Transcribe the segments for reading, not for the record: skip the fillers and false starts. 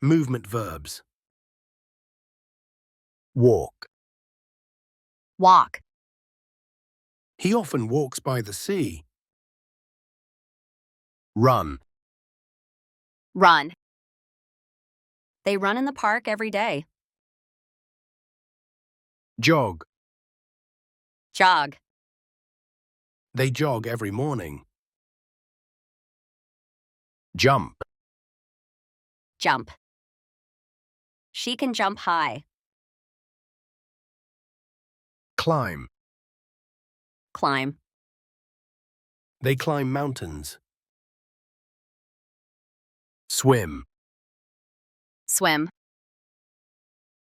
Movement verbs. Walk. Walk. He often walks by the sea. Run. Run. They run in the park every day. Jog. Jog. They jog every morning. Jump. Jump. She can jump high. Climb. Climb. They climb mountains. Swim. Swim.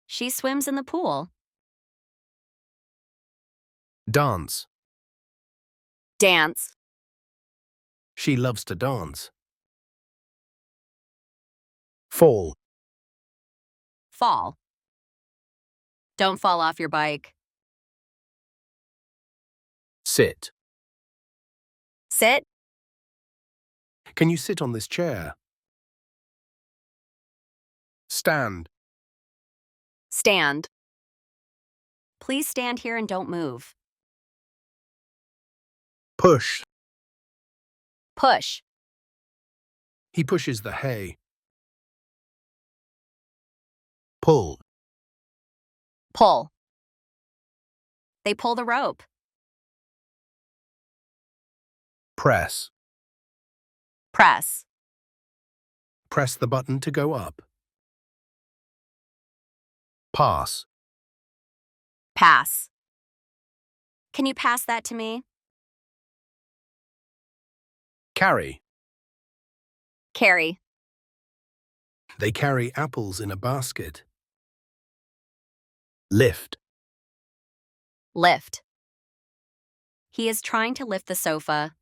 She swims in the pool. Dance. Dance. She loves to dance. Fall. Fall. Don't fall off your bike. Sit. Sit. Can you sit on this chair? Stand. Stand. Please stand here and don't move. Push. Push. He pushes the hay. Pull. Pull. They pull the rope. Press. Press. Press the button to go up. Pass. Pass. Can you pass that to me? Carry. Carry. They carry apples in a basket. Lift. Lift. He is trying to lift the sofa.